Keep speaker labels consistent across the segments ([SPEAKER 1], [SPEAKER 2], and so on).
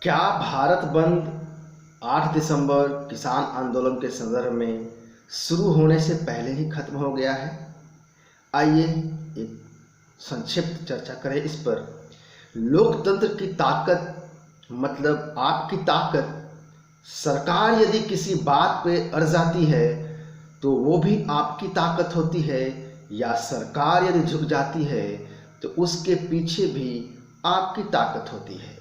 [SPEAKER 1] क्या भारत बंद 8 दिसंबर किसान आंदोलन के संदर्भ में शुरू होने से पहले ही खत्म हो गया है? आइए एक संक्षिप्त चर्चा करें इस पर। लोकतंत्र की ताकत मतलब आपकी ताकत। सरकार यदि किसी बात पे अड़ जाती है तो वो भी आपकी ताकत होती है, या सरकार यदि झुक जाती है तो उसके पीछे भी आपकी ताकत होती है।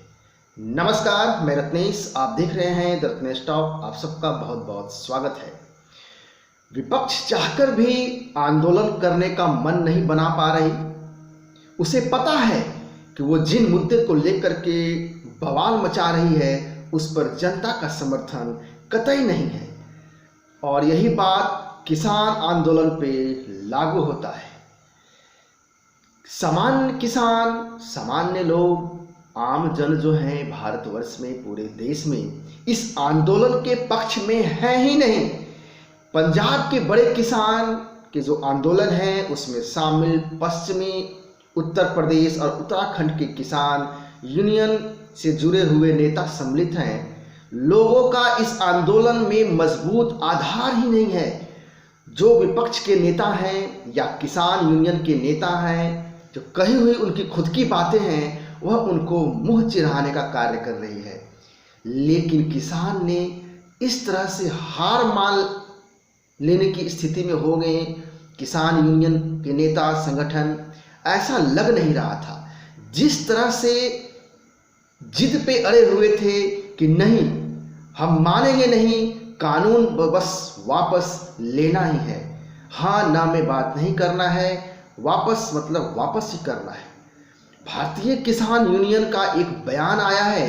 [SPEAKER 1] नमस्कार, मैं रत्नेश, आप देख रहे हैं द रत्नेश टॉक। आप सबका बहुत बहुत स्वागत है। विपक्ष चाहकर भी आंदोलन करने का मन नहीं बना पा रही। उसे पता है कि वो जिन मुद्दे को लेकर के बवाल मचा रही है उस पर जनता का समर्थन कतई नहीं है, और यही बात किसान आंदोलन पे लागू होता है। सामान्य किसान, सामान्य लोग, आम जन जो हैं भारतवर्ष में, पूरे देश में इस आंदोलन के पक्ष में है ही नहीं। पंजाब के बड़े किसान के जो आंदोलन है उसमें शामिल पश्चिमी उत्तर प्रदेश और उत्तराखंड के किसान यूनियन से जुड़े हुए नेता सम्मिलित हैं। लोगों का इस आंदोलन में मजबूत आधार ही नहीं है। जो विपक्ष के नेता हैं या किसान यूनियन के नेता हैं, जो कही हुई उनकी खुद की बातें हैं, वह उनको मुंह चिढ़ाने का कार्य कर रही है। लेकिन किसान ने इस तरह से हार मान लेने की स्थिति में हो गए। किसान यूनियन के नेता संगठन ऐसा लग नहीं रहा था। जिस तरह से जिद पे अड़े हुए थे कि नहीं, हम मानेंगे नहीं, कानून बस वापस लेना ही है, हाँ ना में बात नहीं करना है, वापस मतलब वापस ही करना है। भारतीय किसान यूनियन का एक बयान आया है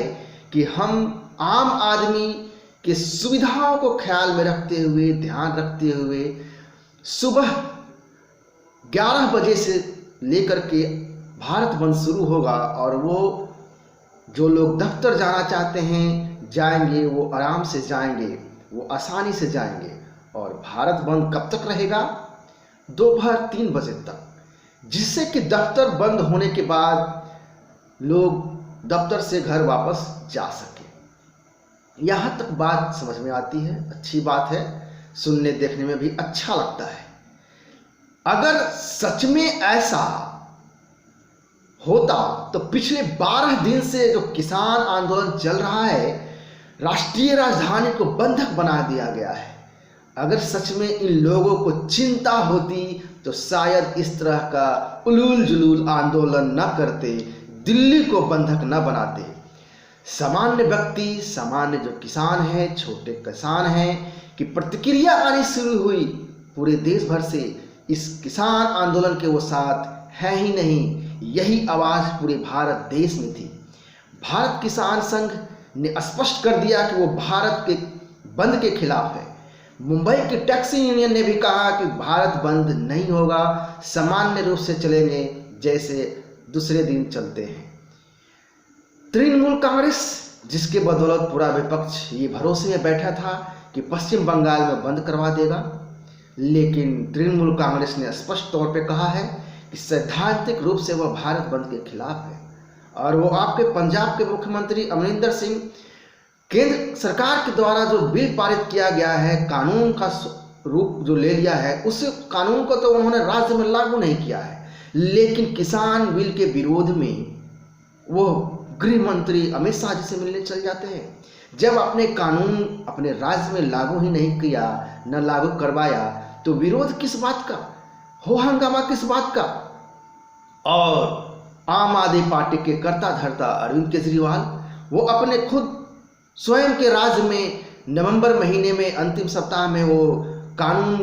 [SPEAKER 1] कि हम आम आदमी के सुविधाओं को ख्याल में रखते हुए, ध्यान रखते हुए सुबह 11 बजे से लेकर के भारत बंद शुरू होगा, और वो जो लोग दफ्तर जाना चाहते हैं जाएंगे, वो आराम से जाएंगे, वो आसानी से जाएंगे। और भारत बंद कब तक रहेगा? दोपहर 3 बजे तक, जिससे कि दफ्तर बंद होने के बाद लोग दफ्तर से घर वापस जा सके। यहाँ तक बात समझ में आती है, अच्छी बात है, सुनने देखने में भी अच्छा लगता है। अगर सच में ऐसा होता तो पिछले 12 दिन से जो किसान आंदोलन चल रहा है, राष्ट्रीय राजधानी को बंधक बना दिया गया है। अगर सच में इन लोगों को चिंता होती तो शायद इस तरह का उलूल जुलूल आंदोलन न करते, दिल्ली को बंधक न बनाते। सामान्य व्यक्ति, सामान्य जो किसान हैं, छोटे किसान हैं, कि प्रतिक्रिया आनी शुरू हुई पूरे देश भर से। इस किसान आंदोलन के वो साथ है ही नहीं, यही आवाज़ पूरे भारत देश में थी। भारत किसान संघ ने स्पष्ट कर दिया कि वो भारत के बंद के खिलाफ है। मुंबई के टैक्सी यूनियन ने भी कहा कि भारत बंद नहीं होगा, सामान्य रूप से चलेंगे जैसे दूसरे दिन चलते हैं। तृणमूल कांग्रेस, जिसके बदौलत पूरा विपक्ष ये भरोसे में बैठा था कि पश्चिम बंगाल में बंद करवा देगा, लेकिन तृणमूल कांग्रेस ने स्पष्ट तौर पे कहा है कि सैद्धांतिक रूप से वह भारत बंद के खिलाफ है। और वो आपके पंजाब के मुख्यमंत्री अमरिंदर सिंह, केंद्र सरकार के द्वारा जो बिल पारित किया गया है, कानून का रूप जो ले लिया है, उस कानून को तो उन्होंने राज्य में लागू नहीं किया है, लेकिन किसान बिल के विरोध में वो गृह मंत्री अमित शाह जी से मिलने चल जाते हैं। जब आपने कानून अपने राज्य में लागू ही नहीं किया, न लागू करवाया, तो विरोध किस बात का, हो हंगामा किस बात का? और आम आदमी पार्टी के कर्ता धर्ता अरविंद केजरीवाल, वो अपने खुद स्वयं के राज्य में नवंबर महीने में अंतिम सप्ताह में वो कानून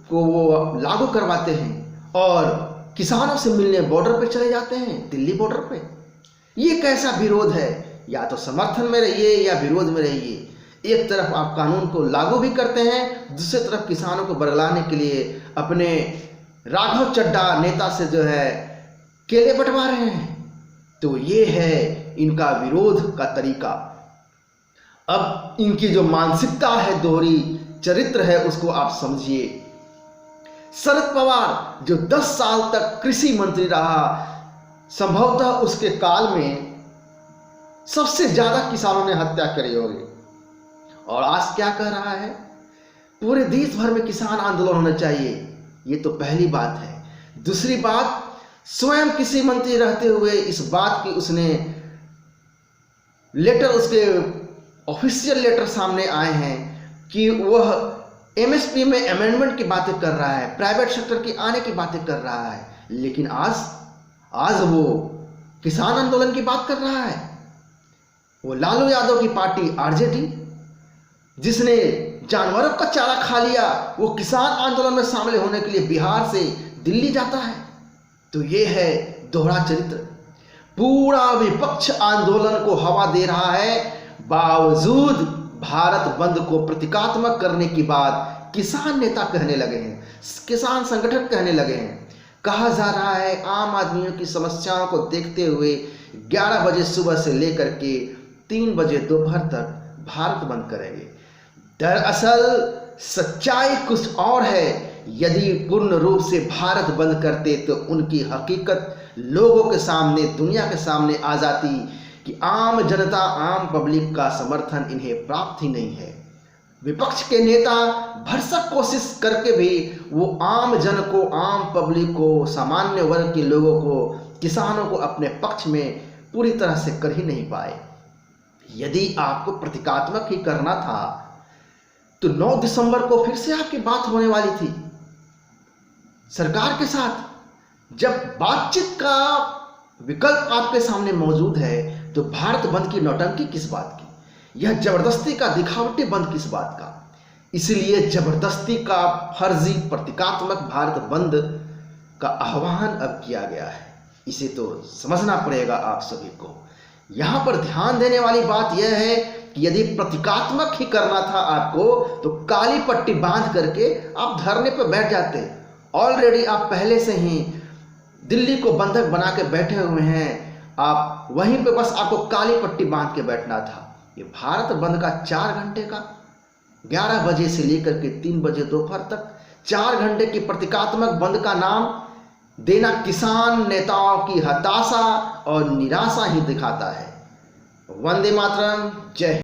[SPEAKER 1] को वो लागू करवाते हैं, और किसानों से मिलने बॉर्डर पे चले जाते हैं, दिल्ली बॉर्डर पे। ये कैसा विरोध है? या तो समर्थन में रहिए या विरोध में रहिए। एक तरफ आप कानून को लागू भी करते हैं, दूसरी तरफ किसानों को बरगलाने के लिए अपने राघव चड्ढा नेता से जो है केले बंटवा रहे हैं। तो ये है इनका विरोध का तरीका। अब इनकी जो मानसिकता है, दोहरी चरित्र है, उसको आप समझिए। शरद पवार जो 10 साल तक कृषि मंत्री रहा, संभवतः उसके काल में सबसे ज्यादा किसानों ने हत्या करी होगी। और आज क्या कह रहा है, पूरे देश भर में किसान आंदोलन होना चाहिए। ये तो पहली बात है। दूसरी बात, स्वयं कृषि मंत्री रहते हुए इस बात की उसने लेटर, उसके ऑफिशियल लेटर सामने आए हैं कि वह एमएसपी में अमेंडमेंट की बातें कर रहा है, प्राइवेट सेक्टर की आने की बातें कर रहा है, लेकिन आज वो किसान आंदोलन की बात कर रहा है। वो लालू यादव की पार्टी आरजेडी, जिसने जानवरों का चारा खा लिया, वो किसान आंदोलन में शामिल होने के लिए बिहार से दिल्ली जाता है। तो ये है दोहरा चरित्र। पूरा विपक्ष आंदोलन को हवा दे रहा है, बावजूद भारत बंद को प्रतीकात्मक करने के बाद किसान नेता कहने लगे हैं, किसान संगठन कहने लगे हैं। कहा जा रहा है आम आदमियों की समस्याओं को देखते हुए 11 बजे सुबह से लेकर के 3 बजे दोपहर तक भारत बंद करेंगे। दरअसल सच्चाई कुछ और है। यदि पूर्ण रूप से भारत बंद करते तो उनकी हकीकत लोगों के सामने, दुनिया के सामने आ जाती कि आम जनता, आम पब्लिक का समर्थन इन्हें प्राप्त ही नहीं है। विपक्ष के नेता भरसक कोशिश करके भी वो आम जन को, आम पब्लिक को, सामान्य वर्ग के लोगों को, किसानों को अपने पक्ष में पूरी तरह से कर ही नहीं पाए। यदि आपको प्रतीकात्मक ही करना था तो 9 दिसंबर को फिर से आपकी बात होने वाली थी सरकार के साथ। जब बातचीत का विकल्प आपके सामने मौजूद है तो भारत बंद की नौटंकी किस बात की, यह जबरदस्ती का, दिखावटी बंद किस बात का। इसलिए जबरदस्ती का, फर्जी प्रतीकात्मक भारत बंद का आह्वान अब किया गया है। इसे तो समझना पड़ेगा आप सभी को। यहां पर ध्यान देने वाली बात यह है कि यदि प्रतीकात्मक ही करना था आपको तो काली पट्टी बांध करके आप धरने पर बैठ जाते। ऑलरेडी आप पहले से ही दिल्ली को बंधक बना के बैठे हुए हैं, आप वहीं पे बस आपको काली पट्टी बांध के बैठना था। ये भारत बंद का 4 घंटे का, 11 बजे से लेकर के 3 बजे दोपहर तक 4 घंटे की प्रतीकात्मक बंद का नाम देना किसान नेताओं की हताशा और निराशा ही दिखाता है। वंदे मातरम, जय हिंद।